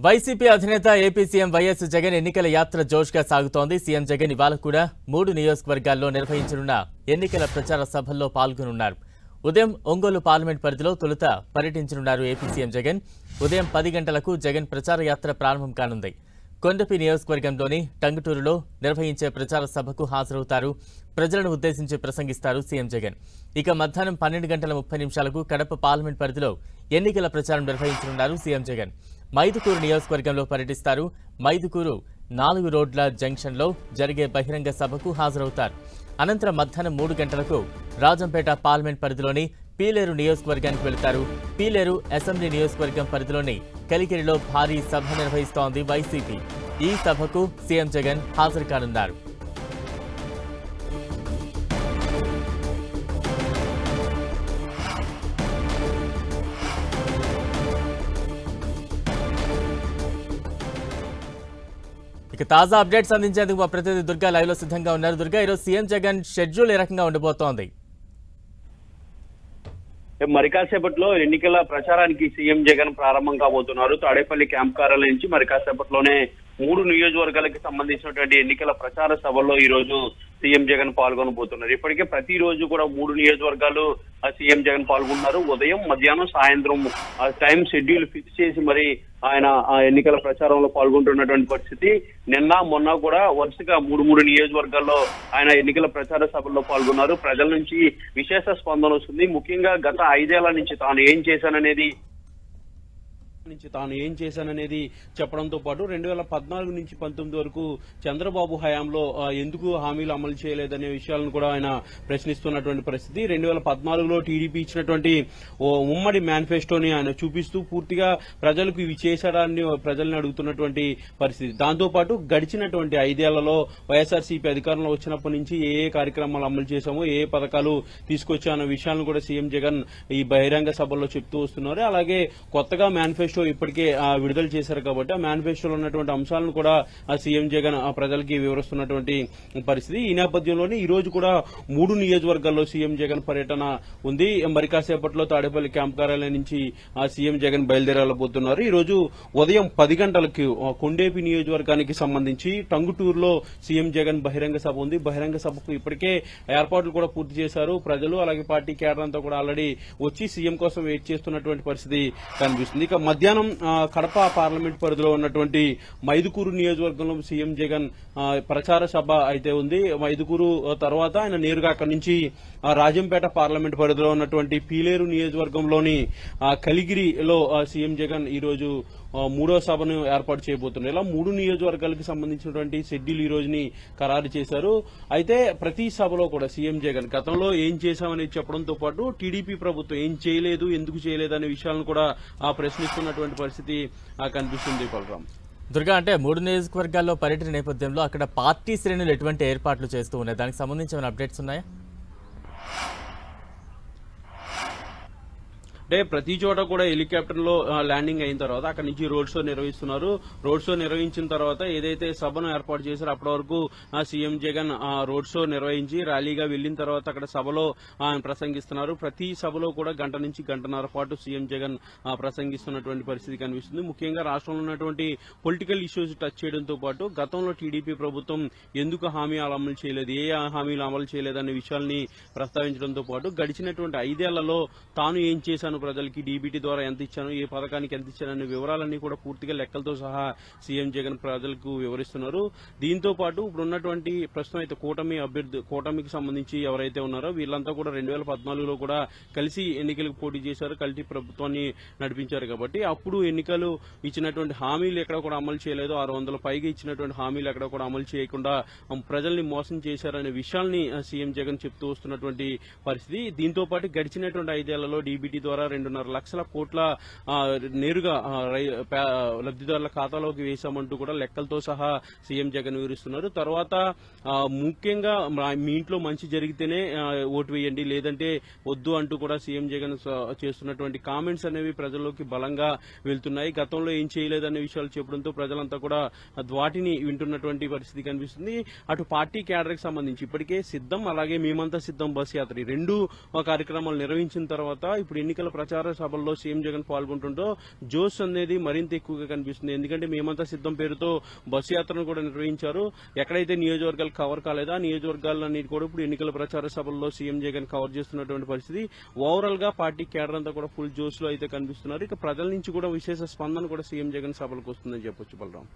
YCP అధినేత AP CM YS Jagan ఎన్నికల యాత్ర జోష్గా సాగుతోంది. సీఎం జగన్ ఇవాళ కూడా 3 నియోజకవర్గాల్లో నిర్వహించనున్న ఎన్నికల ప్రచార సభల్లో పాల్గొనున్నారు. ఉదయం ఒంగోలు పార్లమెంట్ పరిధిలో తొలుత పర్యటించనున్నారు ఏపీ సీఎం జగన్. ఉదయం 10 గంటలకు జగన్ ప్రచార యాత్ర ప్రారంభం కానుంది. కొండపి నియోజకవర్గంలోని టంగుటూరులో నిర్వహించే ప్రచార సభకు హాజరవుతారు. ప్రజలను ఉద్దేశించి ప్రసంగిస్తారు సీఎం జగన్. ఇక మధ్యాహ్నం 12:30 కడప పార్లమెంట్ పరిధిలో ఎన్నికల ప్రచారం నిర్వహించనున్నారు సీఎం జగన్. మైదుకూరు నియోజకవర్గంలో పర్యటిస్తారు. మైదుకూరు 4 రోడ్ల జంక్షన్లో జరిగే బహిరంగ సభకు హాజరవుతారు. అనంతరం మధ్యాహ్నం 3 గంటలకు రాజంపేట పార్లమెంట్ పరిధిలోని పీలేరు నియోజకవర్గానికి వెళతారు. పీలేరు అసెంబ్లీ నియోజకవర్గం పరిధిలోని కలికిరిలో భారీ సభ నిర్వహిస్తోంది వైసీపీ. ఈ సభకు సీఎం జగన్ హాజరు కానున్నారు. ఇక తాజా అప్డేట్స్ అందించేందుకు మా ప్రతినిధి దుర్గా లైవ్ లో సిద్ధంగా ఉన్నారు. దుర్గా, ఈరోజు సీఎం జగన్ షెడ్యూల్ ఏ రకంగా ఉండబోతోంది? మరి కాసేపట్లో ఎన్నికల ప్రచారానికి సీఎం జగన్ ప్రారంభం కాబోతున్నారు. తాడేపల్లి క్యాంప్ కార్యాలయం నుంచి మరి కాసేపట్లోనే 3 నియోజకవర్గాలకు సంబంధించినటువంటి ఎన్నికల ప్రచార సభల్లో ఈ రోజు సీఎం జగన్ పాల్గొనబోతున్నారు. ఇప్పటికే ప్రతిరోజు కూడా 3 నియోజకవర్గాలు సీఎం జగన్ పాల్గొన్నారు. ఉదయం, మధ్యాహ్నం, సాయంత్రం టైం షెడ్యూల్ ఫిక్స్ చేసి మరి ఆయన ఆ ఎన్నికల ప్రచారంలో పాల్గొంటున్నటువంటి పరిస్థితి. నిన్న మొన్న కూడా వరుసగా 3 నియోజకవర్గాల్లో ఆయన ఎన్నికల ప్రచార సభల్లో పాల్గొన్నారు. ప్రజల నుంచి విశేష స్పందన వస్తుంది. ముఖ్యంగా గత 5 ఏళ్ల నుంచి తాను ఏం చేశాననేది చెప్పడంతో పాటు 2014 నుంచి 19 వరకు చంద్రబాబు హయాంలో ఎందుకు హామీలు అమలు చేయలేదనే విషయాలను కూడా ఆయన ప్రశ్నిస్తున్నటువంటి పరిస్థితి. 2014లో టీడీపీ ఇచ్చినటువంటి ఉమ్మడి మేనిఫెస్టోని ఆయన చూపిస్తూ పూర్తిగా ప్రజలకు ఇవి చేశారని ప్రజల్ని అడుగుతున్నటువంటి పరిస్థితి. దాంతో పాటు గడిచినటువంటి 5 ఏళ్లలో వైఎస్ఆర్సీపీ అధికారంలో వచ్చినప్పటి నుంచి ఏ కార్యక్రమాలు అమలు చేశామో, ఏ పథకాలు తీసుకొచ్చామన్న విషయాలను కూడా సీఎం జగన్ ఈ బహిరంగ సభల్లో చెప్తూ వస్తున్నారు. అలాగే కొత్తగా మేనిఫెస్టో ఇప్పటికే విడుదల చేశారు కాబట్టి ఆ మేనిఫెస్టోలో ఉన్నటువంటి అంశాలను కూడా సీఎం జగన్ ప్రజలకి వివరిస్తున్నటువంటి పరిస్థితి. ఈ నేపథ్యంలోనే ఈ రోజు కూడా 3 నియోజకవర్గాల్లో సీఎం జగన్ పర్యటన ఉంది. మరి కాసేపట్లో తాడేపల్లి క్యాంప్ కార్యాలయం నుంచి సీఎం జగన్ బయలుదేరబోతున్నారు. ఈ రోజు ఉదయం 10 గంటలకు కొండేపి నియోజకవర్గానికి సంబంధించి టంగుటూరులో సీఎం జగన్ బహిరంగ సభ ఉంది. బహిరంగ సభకు ఇప్పటికే ఏర్పాట్లు కూడా పూర్తి చేశారు. ప్రజలు అలాగే పార్టీ కేడర్ అంతా కూడా ఆల్రెడీ వచ్చి సీఎం కోసం వెయిట్ చేస్తున్నటువంటి పరిస్థితి కనిపిస్తుంది. ఇక మధ్యాహ్నం కడప పార్లమెంట్ పరిధిలో ఉన్నటువంటి మైదుకూరు నియోజకవర్గంలో సీఎం జగన్ ప్రచార సభ అయితే ఉంది. మైదుకూరు తర్వాత ఆయన నేరుగా అక్కడి నుంచి రాజంపేట పార్లమెంట్ పరిధిలో ఉన్నటువంటి పీలేరు నియోజకవర్గంలోని కలిగిరిలో సీఎం జగన్ ఈ రోజు 3వ సభను ఏర్పాటు చేయబోతున్నారు. ఇలా 3 నియోజకవర్గాలకు సంబంధించినటువంటి షెడ్యూల్ ఈ రోజుని ఖరారు చేశారు. అయితే ప్రతి సభలో కూడా సీఎం జగన్ గతంలో ఏం చేశామని చెప్పడంతో పాటు టీడీపీ ప్రభుత్వం ఏం చేయలేదు, ఎందుకు చేయలేదు అనే విషయాలను కూడా ప్రశ్నిస్తున్నటువంటి పరిస్థితి కనిపిస్తుంది. బలరాం, దుర్గా, అంటే 3 నియోజకవర్గాల్లో పర్యటన నేపథ్యంలో అక్కడ పార్టీ శ్రేణులు ఎటువంటి ఏర్పాట్లు చేస్తూ ఉన్నాయి? దానికి సంబంధించిన అప్డేట్స్ ఉన్నాయా? అంటే ప్రతి చోట కూడా హెలికాప్టర్ లో ల్యాండింగ్ అయిన తర్వాత అక్కడి నుంచి రోడ్ షో నిర్వహిస్తున్నారు. రోడ్ షో నిర్వహించిన తర్వాత ఏదైతే సభను ఏర్పాటు చేశారో అప్పటి వరకు సీఎం జగన్ రోడ్ షో నిర్వహించి ర్యాలీగా వెళ్లిన తర్వాత అక్కడ సభలో ప్రసంగిస్తున్నారు. ప్రతి సభలో కూడా గంట నుంచి గంటన్నర పాటు సీఎం జగన్ ప్రసంగిస్తున్నటువంటి పరిస్థితి కనిపిస్తుంది. ముఖ్యంగా రాష్ట్రంలో ఉన్నటువంటి పొలిటికల్ ఇష్యూస్ టచ్ చేయడంతో పాటు గతంలో టీడీపీ ప్రభుత్వం ఎందుకు హామీలు అమలు చేయలేదు, ఏ హామీలు అమలు చేయలేదనే విషయాల్ని ప్రస్తావించడంతో పాటు గడిచినటువంటి 5 ఏళ్లలో తాను ఏం చేశాను, ప్రజలకి డీబీటీ ద్వారా ఎంత ఇచ్చాను, ఏ పథకానికి ఎంత ఇచ్చాననే వివరాలన్నీ కూడా పూర్తిగా లెక్కలతో సహా సీఎం జగన్ ప్రజలకు వివరిస్తున్నారు. దీంతో పాటు ఇప్పుడున్నటువంటి ప్రస్తుతం అయితే కూటమికి సంబంధించి ఎవరైతే ఉన్నారో వీళ్ళంతా కూడా 2014లో కూడా కలిసి ఎన్నికలకు పోటీ చేశారు, కలిసి ప్రభుత్వాన్ని నడిపించారు. కాబట్టి అప్పుడు ఎన్నికలు ఇచ్చినటువంటి హామీలు ఎక్కడ కూడా అమలు చేయలేదు. 600 పైగా ఇచ్చినటువంటి హామీలు ఎక్కడ కూడా అమలు చేయకుండా ప్రజల్ని మోసం చేశారనే విషయాల్ని సీఎం జగన్ చెప్తూ వస్తున్నటువంటి పరిస్థితి. దీంతో పాటు గడిచినటువంటి 5 ఏళ్లలో డీబీటీ ద్వారా 2.5 లక్షల కోట్ల నేరుగా లబ్దిదారుల ఖాతాలోకి వేశామంటూ కూడా లెక్కలతో సహా సీఎం జగన్ వివరిస్తున్నారు. తర్వాత ముఖ్యంగా మీ ఇంట్లో మంచి జరిగితేనే ఓటు వేయండి, లేదంటే వద్దు అంటూ కూడా సీఎం జగన్ చేస్తున్నటువంటి కామెంట్స్ అనేవి ప్రజల్లోకి బలంగా వెళ్తున్నాయి. గతంలో ఏం చేయలేదనే విషయాలు చెప్పడంతో ప్రజలంతా కూడా వాటిని వింటున్నటువంటి పరిస్థితి కనిపిస్తుంది. అటు పార్టీ క్యాడర్ కి సంబంధించి ఇప్పటికే సిద్ధం, అలాగే మేమంతా సిద్ధం బస్ యాత్ర 2 కార్యక్రమాలు నిర్వహించిన తర్వాత ఇప్పుడు ఎన్నికల ప్రచార సభల్లో సీఎం జగన్ పాల్గొంటుంటో జోష్ అనేది మరింత ఎక్కువగా కనిపిస్తుంది. ఎందుకంటే మేమంతా సిద్ధం పేరుతో బస్సు యాత్రను కూడా నిర్వహించారు. ఎక్కడైతే నియోజకవర్గాలు కవర్ కాలేదో ఆ నియోజకవర్గాలన్నిటి కూడా ఇప్పుడు ఎన్నికల ప్రచార సభల్లో సీఎం జగన్ కవర్ చేస్తున్నటువంటి పరిస్థితి. ఓవరాల్ గా పార్టీ కేడర్ అంతా కూడా ఫుల్ జోష్ లో అయితే కనిపిస్తున్నారు. ఇక ప్రజల నుంచి కూడా విశేష స్పందన కూడా సీఎం జగన్ సభలకు వస్తుందని చెప్పొచ్చు బలరాం.